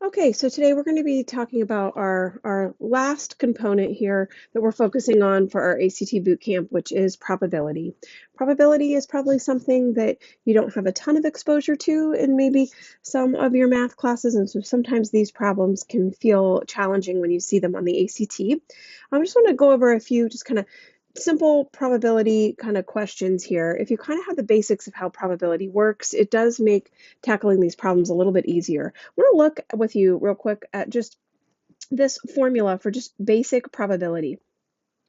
Okay, so today we're going to be talking about our last component here that we're focusing on for our ACT bootcamp, which is probability. Probability is probably something that you don't have a ton of exposure to in maybe some of your math classes, and so sometimes these problems can feel challenging when you see them on the ACT. I just want to go over a few just kind of simple probability kind of questions here. If you kind of have the basics of how probability works, it does make tackling these problems a little bit easier. I want to look with you real quick at just this formula for just basic probability.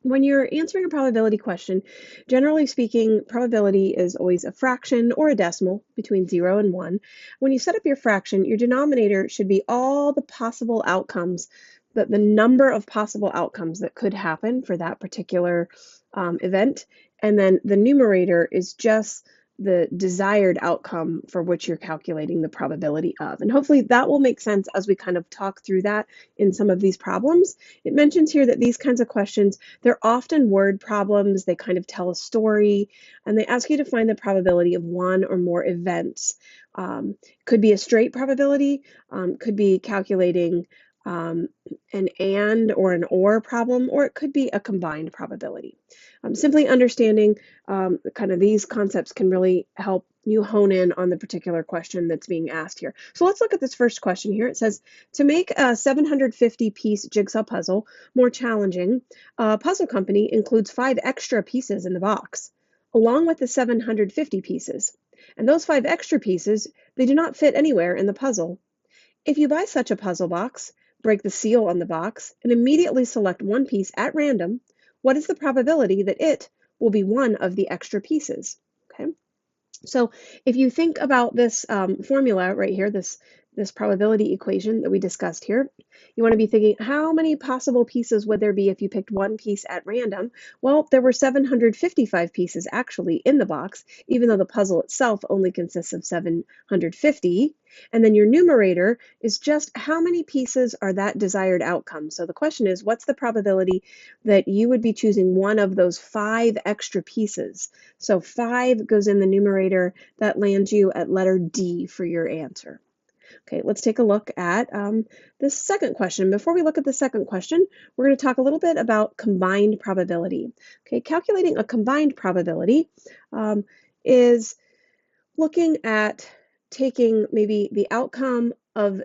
When you're answering a probability question, generally speaking, probability is always a fraction or a decimal between 0 and 1. When you set up your fraction, your denominator should be all the possible outcomes, the number of possible outcomes that could happen for that particular event. And then the numerator is just the desired outcome for which you're calculating the probability of. And hopefully that will make sense as we kind of talk through that in some of these problems. It mentions here that these kinds of questions, they're often word problems. They kind of tell a story, and they ask you to find the probability of one or more events. Could be a straight probability, could be calculating an and or an or problem, or it could be a combined probability. Simply understanding kind of these concepts can really help you hone in on the particular question that's being asked here. So let's look at this first question here. It says, to make a 750-piece jigsaw puzzle more challenging, a puzzle company includes 5 extra pieces in the box, along with the 750 pieces. And those 5 extra pieces, they do not fit anywhere in the puzzle. If you buy such a puzzle box, break the seal on the box, and immediately select one piece at random, what is the probability that it will be one of the extra pieces? Okay. So if you think about this formula right here, this probability equation that we discussed here, you want to be thinking, how many possible pieces would there be if you picked one piece at random? Well, there were 755 pieces actually in the box, even though the puzzle itself only consists of 750. And then your numerator is just how many pieces are that desired outcome. So the question is, what's the probability that you would be choosing one of those 5 extra pieces? So 5 goes in the numerator. That lands you at letter D for your answer. Okay, let's take a look at this second question. Before we look at the second question, we're going to talk a little bit about combined probability. Okay, calculating a combined probability is looking at taking maybe the outcome of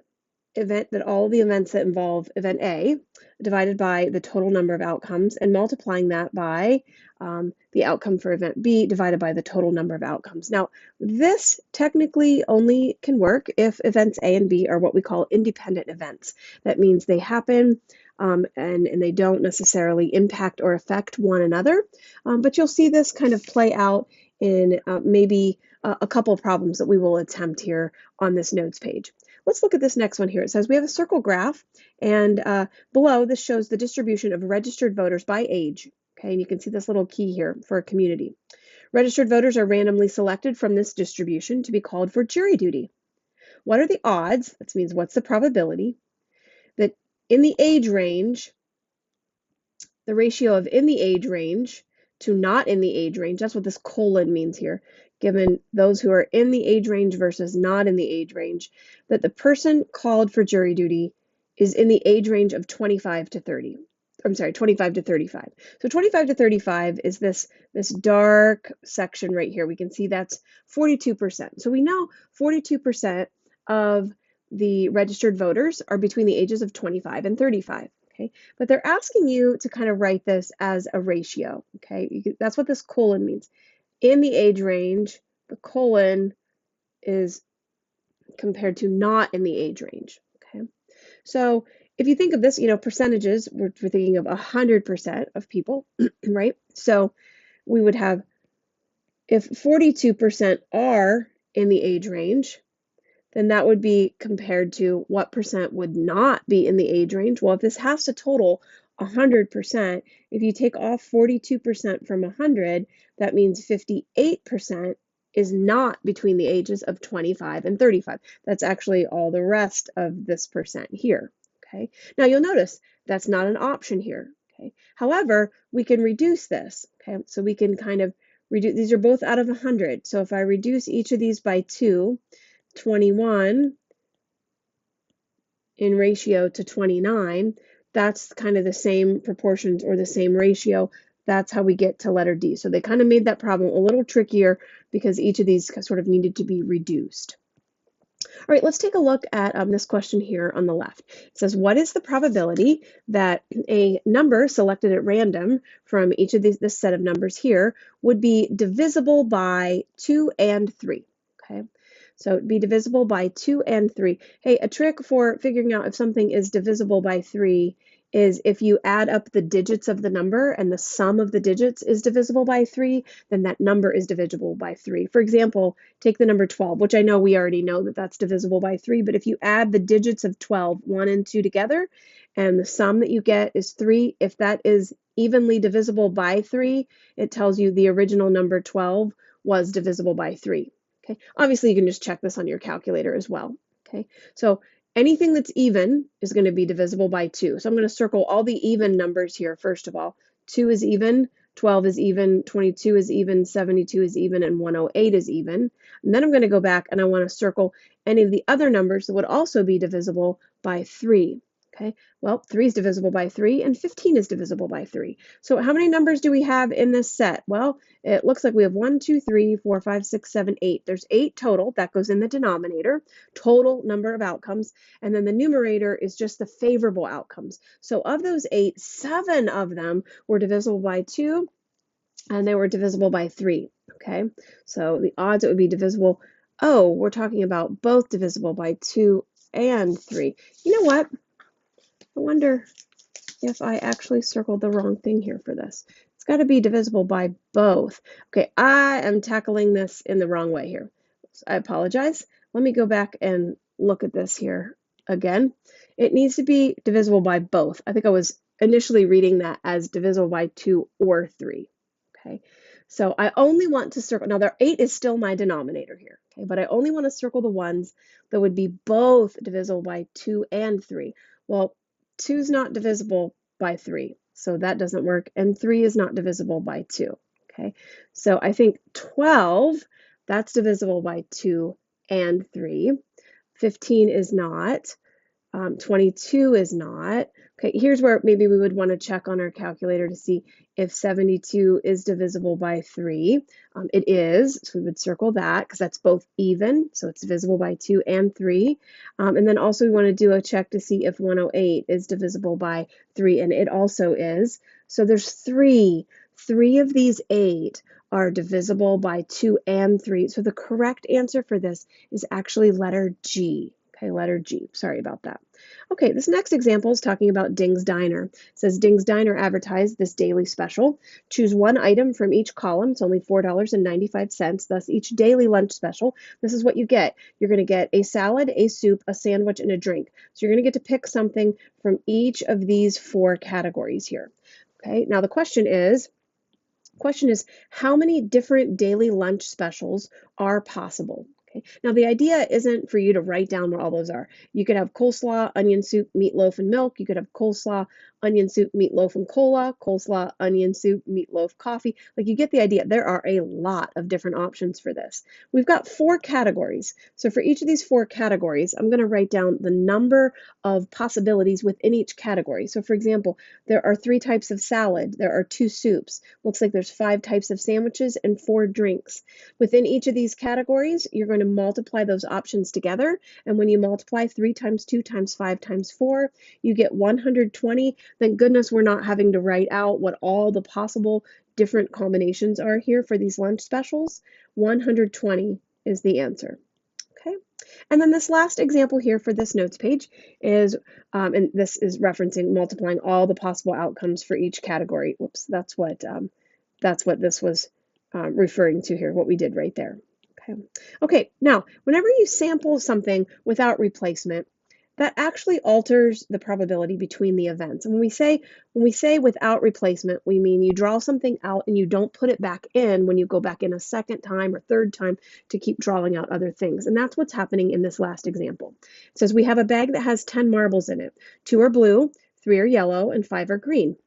all the events that involve event A divided by the total number of outcomes and multiplying that by the outcome for event B divided by the total number of outcomes. Now, this technically only can work if events A and B are what we call independent events. That means they happen and they don't necessarily impact or affect one another. But you'll see this kind of play out in maybe a couple of problems that we will attempt here on this notes page. Let's look at this next one here. It says we have a circle graph, and below this shows the distribution of registered voters by age. Okay, and you can see this little key here for a community. Registered voters are randomly selected from this distribution to be called for jury duty. What are the odds? That means what's the probability that in the age range, the ratio of in the age range to not in the age range, that's what this colon means here, given those who are in the age range versus not in the age range, that the person called for jury duty is in the age range of 25 to 30. I'm sorry, 25 to 35. So 25 to 35 is this dark section right here. We can see that's 42%. So we know 42% of the registered voters are between the ages of 25 and 35. Okay, but they're asking you to kind of write this as a ratio. Okay, that's what this colon means. In the age range, the colon is compared to not in the age range. Okay, so if you think of this, percentages, we're thinking of 100% of people, right? So we would have, if 42% are in the age range, then that would be compared to what percent would not be in the age range. Well, if this has to total 100%, if you take off 42% from 100, that means 58% is not between the ages of 25 and 35. That's actually all the rest of this percent here. Okay. Now you'll notice that's not an option here. Okay. However, we can reduce this. Okay. So we can kind of reduce, these are both out of 100. So if I reduce each of these by 2, 21 in ratio to 29, that's kind of the same proportions or the same ratio. That's how we get to letter D. So they kind of made that problem a little trickier because each of these sort of needed to be reduced. All right, let's take a look at this question here on the left. It says, what is the probability that a number selected at random from each of this set of numbers here would be divisible by 2 and 3? Okay, so it'd be divisible by 2 and 3. Hey, a trick for figuring out if something is divisible by 3 is if you add up the digits of the number and the sum of the digits is divisible by 3, then that number is divisible by 3. For example, take the number 12, which I know we already know that that's divisible by 3, but if you add the digits of 12, 1 and 2 together, and the sum that you get is 3, if that is evenly divisible by 3, it tells you the original number 12 was divisible by 3. Okay, obviously you can just check this on your calculator as well. Okay, so anything that's even is going to be divisible by 2. So I'm going to circle all the even numbers here first of all. 2 is even, 12 is even, 22 is even, 72 is even, and 108 is even. And then I'm going to go back and I want to circle any of the other numbers that would also be divisible by 3. Okay, well, 3 is divisible by 3 and 15 is divisible by 3. So how many numbers do we have in this set? Well, it looks like we have 1, 2, 3, 4, 5, 6, 7, 8. There's 8 total. That goes in the denominator, total number of outcomes. And then the numerator is just the favorable outcomes. So of those 8, 7 of them were divisible by 2 and they were divisible by 3. Okay, so the odds it would be divisible. Oh, we're talking about both divisible by 2 and 3. You know what? I wonder if I actually circled the wrong thing here for this. It's got to be divisible by both. Okay, I am tackling this in the wrong way here. I apologize. Let me go back and look at this here again. It needs to be divisible by both. I think I was initially reading that as divisible by 2 or 3. Okay, so I only want to circle, now there 8 is still my denominator here, okay, but I only want to circle the ones that would be both divisible by 2 and 3. Well, 2 is not divisible by 3, so that doesn't work, and 3 is not divisible by 2. Okay, so I think 12, that's divisible by 2 and 3. 15 is not. 22 is not. Okay, here's where maybe we would want to check on our calculator to see if 72 is divisible by 3. It is, so we would circle that because that's both even, so it's divisible by 2 and 3. And then also we want to do a check to see if 108 is divisible by 3, and it also is. So there's 3. 3 of these 8 are divisible by 2 and 3. So the correct answer for this is actually letter G. Okay, letter G. Sorry about that. Okay, this next example is talking about Ding's Diner. It says Ding's Diner advertised this daily special. Choose one item from each column. It's only $4.95, thus each daily lunch special. This is what you get. You're going to get a salad, a soup, a sandwich, and a drink. So you're going to get to pick something from each of these 4 categories here. Okay, now the question is how many different daily lunch specials are possible? Okay. Now, the idea isn't for you to write down what all those are. You could have coleslaw, onion soup, meatloaf, and milk. You could have coleslaw, onion soup, meatloaf, and cola, coleslaw, onion soup, meatloaf, coffee. Like, you get the idea. There are a lot of different options for this. We've got 4 categories. So for each of these 4 categories, I'm going to write down the number of possibilities within each category. So for example, there are 3 types of salad. There are 2 soups. Looks like there's 5 types of sandwiches and 4 drinks. Within each of these categories, you're going to multiply those options together. And when you multiply 3 times 2 times 5 times 4, you get 120. Thank goodness we're not having to write out what all the possible different combinations are here for these lunch specials. 120 is the answer. Okay. And then this last example here for this notes page is, and this is referencing multiplying all the possible outcomes for each category. Whoops, that's what this was referring to here, what we did right there. Okay, now, whenever you sample something without replacement, that actually alters the probability between the events. And when we say without replacement, we mean you draw something out and you don't put it back in when you go back in a second time or third time to keep drawing out other things. And that's what's happening in this last example. It says we have a bag that has 10 marbles in it. 2 are blue, 3 are yellow, and 5 are green.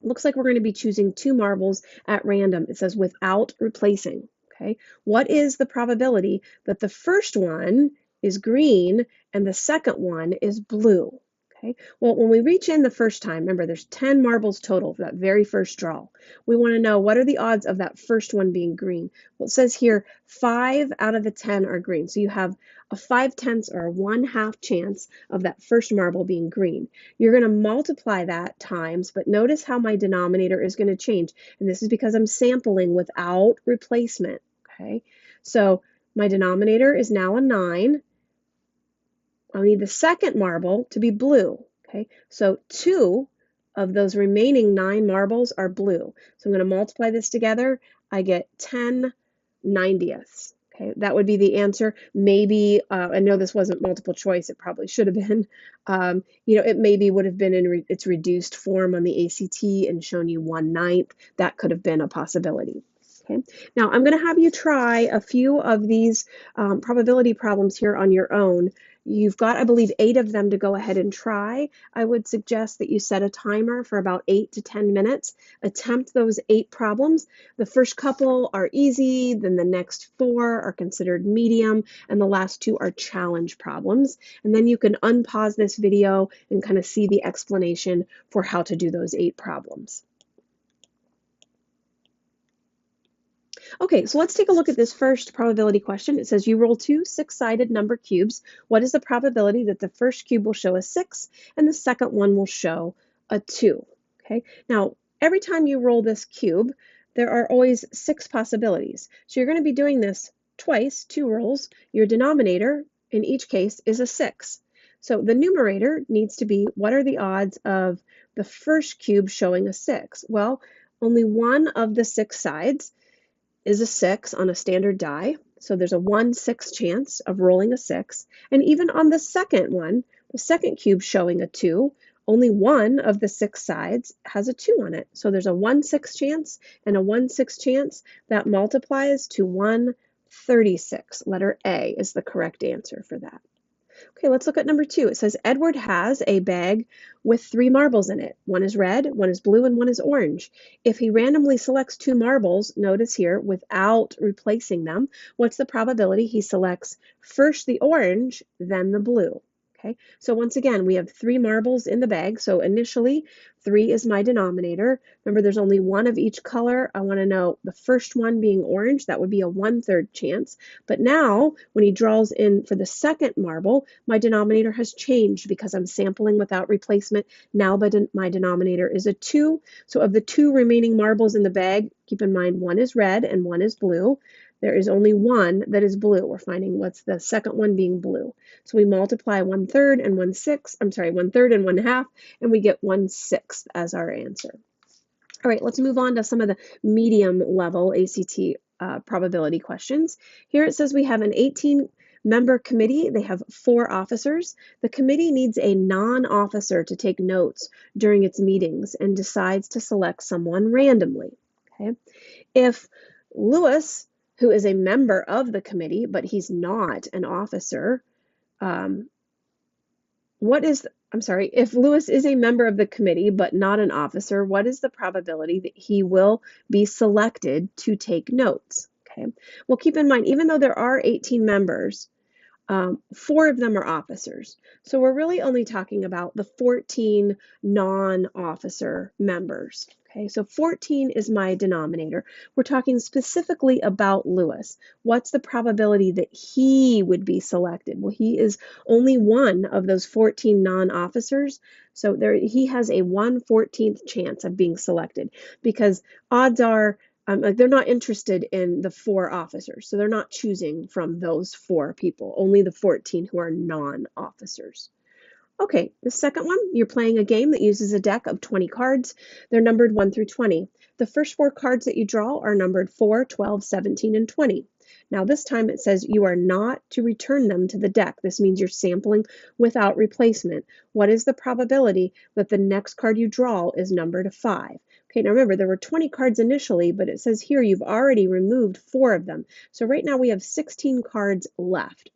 Looks like we're going to be choosing 2 marbles at random. It says without replacing. Okay, what is the probability that the first one is green and the second one is blue. Okay, well, when we reach in the first time, remember there's 10 marbles total for that very first draw. We want to know what are the odds of that first one being green. Well, it says here 5 out of the 10 are green. So you have a 5/10 or a 1/2 chance of that first marble being green. You're going to multiply that times, but notice how my denominator is going to change. And this is because I'm sampling without replacement. Okay, so my denominator is now a 9. I'll need the second marble to be blue. Okay, so 2 of those remaining 9 marbles are blue. So I'm going to multiply this together. I get 10/90. Okay, that would be the answer. Maybe, I know this wasn't multiple choice. It probably should have been. It maybe would have been in its reduced form on the ACT and shown you 1/9. That could have been a possibility. Okay, now I'm going to have you try a few of these probability problems here on your own. You've got, I believe, 8 of them to go ahead and try. I would suggest that you set a timer for about 8 to 10 minutes. Attempt those 8 problems. The first couple are easy, then the next 4 are considered medium, and the last 2 are challenge problems. And then you can unpause this video and kind of see the explanation for how to do those 8 problems. Okay, so let's take a look at this first probability question. It says you roll 2 6-sided number cubes. What is the probability that the first cube will show a 6 and the second one will show a 2? Okay, now every time you roll this cube, there are always 6 possibilities. So you're going to be doing this twice, 2 rolls. Your denominator in each case is a 6. So the numerator needs to be, what are the odds of the first cube showing a 6? Well, only one of the 6 sides is a 6 on a standard die. So there's a 1/6 chance of rolling a 6. And even on the second one, the second cube showing a 2, only one of the 6 sides has a 2 on it. So there's a 1/6 chance and a 1/6 chance. That multiplies to 1/36. Letter A is the correct answer for that. Okay, let's look at number 2. It says Edward has a bag with 3 marbles in it. One is red, one is blue, and one is orange. If he randomly selects 2 marbles, notice here, without replacing them, what's the probability he selects first the orange, then the blue? Okay, so once again, we have 3 marbles in the bag. So initially, 3 is my denominator. Remember, there's only one of each color. I want to know the first one being orange. That would be a 1/3 chance. But now, when he draws in for the second marble, my denominator has changed because I'm sampling without replacement. Now my denominator is a 2. So of the 2 remaining marbles in the bag, keep in mind one is red and one is blue. There is only one that is blue. We're finding what's the second one being blue. So we multiply 1/3 and 1/6, 1/3 and 1/2, and we get 1/6 as our answer. All right, let's move on to some of the medium level ACT probability questions. Here it says we have an 18-member committee. They have 4 officers. The committee needs a non-officer to take notes during its meetings and decides to select someone randomly. Okay, if Lewis, who is a member of the committee, but he's not an officer, if Lewis is a member of the committee but not an officer, what is the probability that he will be selected to take notes? Okay, well, keep in mind, even though there are 18 members, 4 of them are officers. So we're really only talking about the 14 non-officer members. Okay, so 14 is my denominator. We're talking specifically about Lewis. What's the probability that he would be selected? Well, he is only one of those 14 non-officers. So he has a 1/14th chance of being selected because odds are they're not interested in the 4 officers. So they're not choosing from those 4 people, only the 14 who are non-officers. Okay, the second one, you're playing a game that uses a deck of 20 cards. They're numbered 1 through 20. The first 4 cards that you draw are numbered 4, 12, 17, and 20. Now this time it says you are not to return them to the deck. This means you're sampling without replacement. What is the probability that the next card you draw is numbered a 5? Okay, now remember, there were 20 cards initially, but it says here you've already removed 4 of them. So right now we have 16 cards left.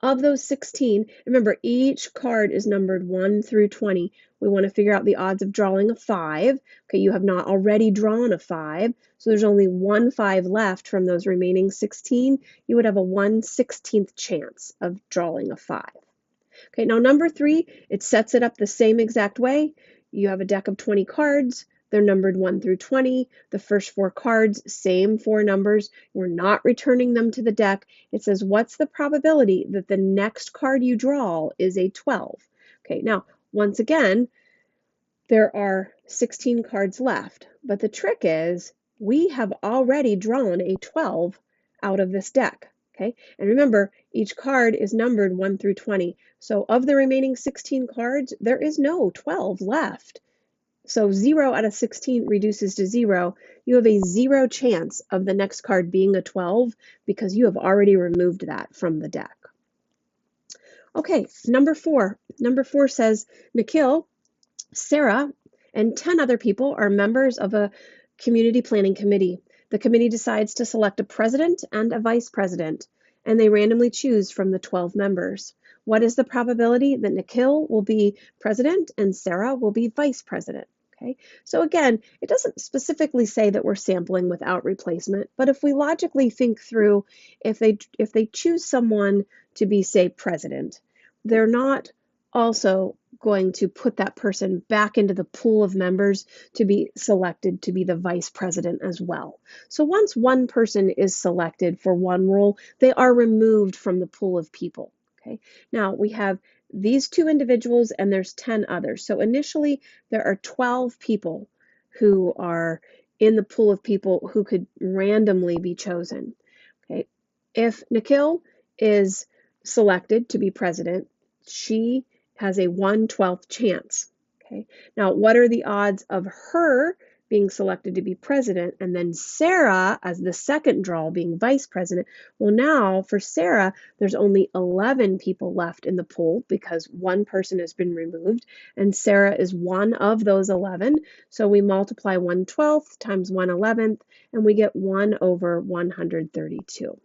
Of those 16, remember each card is numbered 1 through 20. We want to figure out the odds of drawing a 5. Okay, you have not already drawn a 5, so there's only 1 5 left from those remaining 16. You would have a 1/16th chance of drawing a 5. Okay, now number 3, it sets it up the same exact way. You have a deck of 20 cards. They're numbered 1 through 20. The first 4 cards, same 4 numbers. We're not returning them to the deck. It says, what's the probability that the next card you draw is a 12? Okay, now, once again, there are 16 cards left, but the trick is we have already drawn a 12 out of this deck. Okay, and remember, each card is numbered 1 through 20. So of the remaining 16 cards, there is no 12 left. So 0 out of 16 reduces to 0. You have a 0 chance of the next card being a 12 because you have already removed that from the deck. Okay, number 4. Number 4 says, Nikhil, Sarah, and 10 other people are members of a community planning committee. The committee decides to select a president and a vice president, and they randomly choose from the 12 members. What is the probability that Nikhil will be president and Sarah will be vice president? Okay, so again, it doesn't specifically say that we're sampling without replacement, but if we logically think through, if they choose someone to be, say, president, they're not also going to put that person back into the pool of members to be selected to be the vice president as well. So once one person is selected for one role, they are removed from the pool of people. Okay. Now we have these 2 individuals and there's 10 others. So initially there are 12 people who are in the pool of people who could randomly be chosen. Okay. If Nikhil is selected to be president, she has a 1/12th chance. Okay. Now, what are the odds of her being selected to be president and then Sarah as the second draw being vice president? Well, now for Sarah, there's only 11 people left in the pool because one person has been removed and Sarah is one of those 11. So we multiply 1/12 times 1/11 and we get 1 over 132.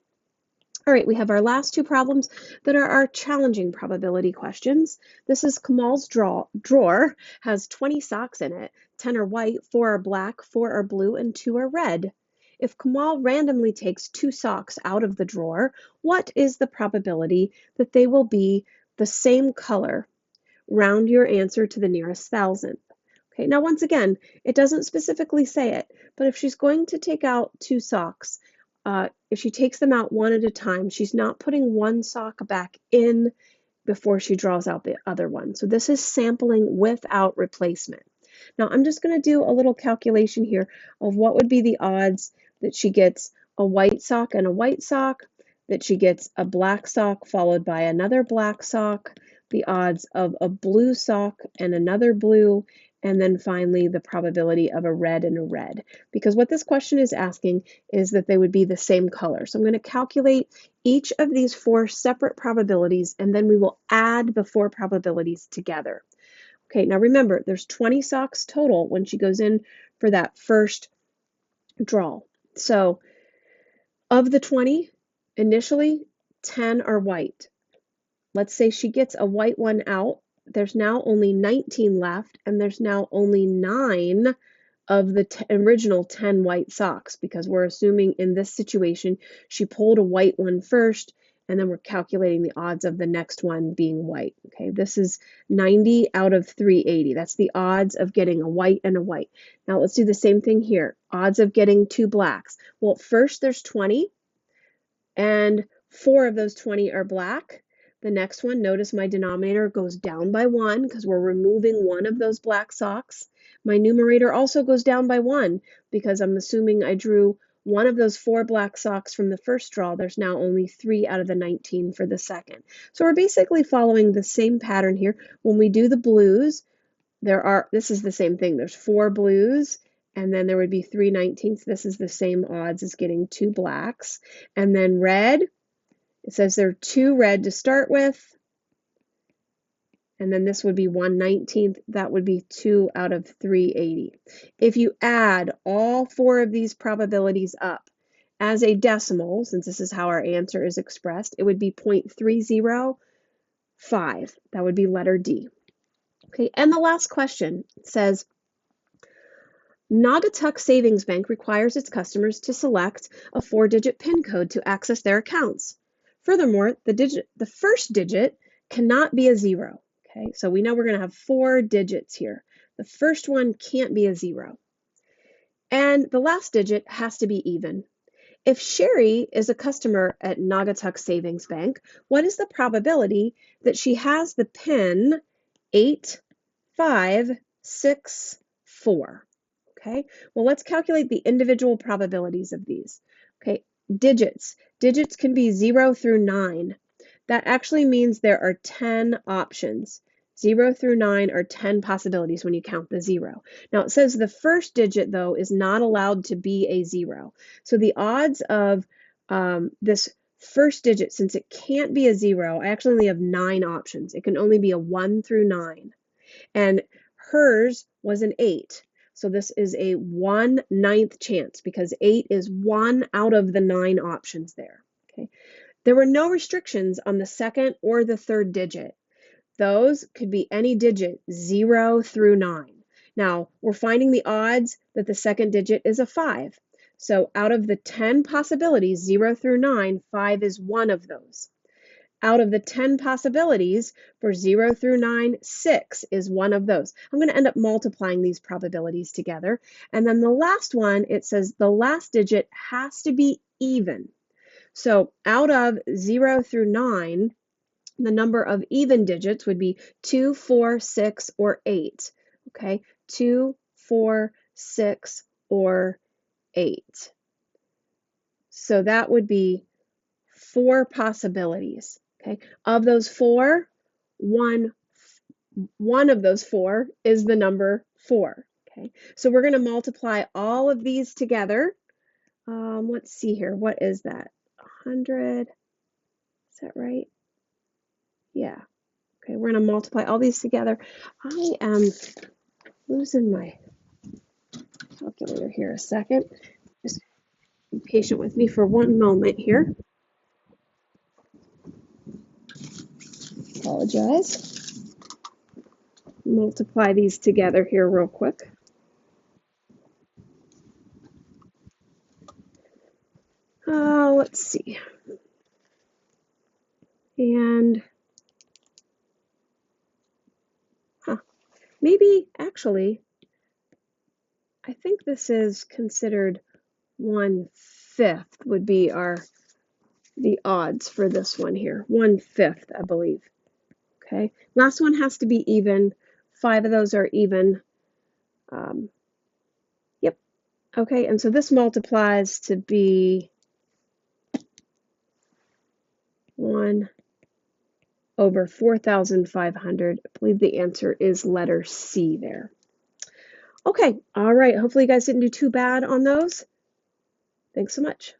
All right, we have our last 2 problems that are our challenging probability questions. This is Kamal's drawer, has 20 socks in it. 10 are white, 4 are black, 4 are blue, and 2 are red. If Kamal randomly takes 2 socks out of the drawer, what is the probability that they will be the same color? Round your answer to the nearest thousandth. Okay, now once again, it doesn't specifically say it, but if she's going to take out 2 socks, if she takes them out one at a time, she's not putting one sock back in before she draws out the other one. So this is sampling without replacement. Now I'm just going to do a little calculation here of what would be the odds that she gets a white sock and a white sock, that she gets a black sock followed by another black sock, the odds of a blue sock and another blue, and then finally the probability of a red and a red. Because what this question is asking is that they would be the same color. So I'm going to calculate each of these 4 separate probabilities, and then we will add the 4 probabilities together. Okay, now remember, there's 20 socks total when she goes in for that first draw. So of the 20, initially 10 are white. Let's say she gets a white one out. There's now only 19 left, and there's now only 9 of the original 10 white socks because we're assuming in this situation she pulled a white one first, and then we're calculating the odds of the next one being white. Okay, this is 90 out of 380. That's the odds of getting a white and a white. Now let's do the same thing here. Odds of getting 2 blacks. Well, first there's 20, and 4 of those 20 are black. The next one, notice my denominator goes down by 1 because we're removing one of those black socks. My numerator also goes down by 1 because I'm assuming I drew one of those 4 black socks from the first draw. There's now only 3 out of the 19 for the second. So we're basically following the same pattern here. When we do the blues, this is the same thing. There's 4 blues, and then there would be 3 19ths. This is the same odds as getting 2 blacks. And then red, it says there are 2 red to start with, and then this would be 1 19th. That would be 2 out of 380. If you add all 4 of these probabilities up as a decimal, since this is how our answer is expressed, it would be 0.305. That would be letter D. Okay, and the last question says, Naugatuck Savings Bank requires its customers to select a 4-digit PIN code to access their accounts. Furthermore, the first digit cannot be a 0. Okay, so we know we're going to have 4 digits here. The first one can't be a 0. And the last digit has to be even. If Sherry is a customer at Naugatuck Savings Bank, what is the probability that she has the PIN 8564? Okay, well, let's calculate the individual probabilities of these. Okay, digits. Digits can be 0 through 9. That actually means there are 10 options. 0 through 9 are 10 possibilities when you count the 0. Now, it says the first digit, though, is not allowed to be a 0. So the odds of this first digit, since it can't be a 0, I actually only have 9 options. It can only be a 1 through 9. And hers was an 8. So this is a 1/9 chance because 8 is 1 out of the 9 options there. Okay. There were no restrictions on the second or the third digit. Those could be any digit 0 through 9. Now, we're finding the odds that the second digit is a 5. So out of the 10 possibilities, 0 through 9, 5 is one of those. Out of the 10 possibilities for 0 through 9, 6 is one of those. I'm going to end up multiplying these probabilities together. And then the last one, it says the last digit has to be even. So out of 0 through 9, the number of even digits would be 2, 4, 6, or 8. Okay, 2, 4, 6, or 8. So that would be 4 possibilities. Okay, of those 4, one of those 4 is the number 4. Okay, so we're going to multiply all of these together. Let's see here. What is that? 100. Is that right? Yeah. Okay, we're going to multiply all these together. I am losing my calculator here a second. Just be patient with me for one moment here. Apologize. Multiply these together here real quick. Let's see. And maybe actually, I think this is considered 1/5 would be the odds for this one here. 1/5, I believe. Okay. Last one has to be even. 5 of those are even. Yep. Okay, and so this multiplies to be 1 over 4,500. I believe the answer is letter C there. Okay, all right. Hopefully you guys didn't do too bad on those. Thanks so much.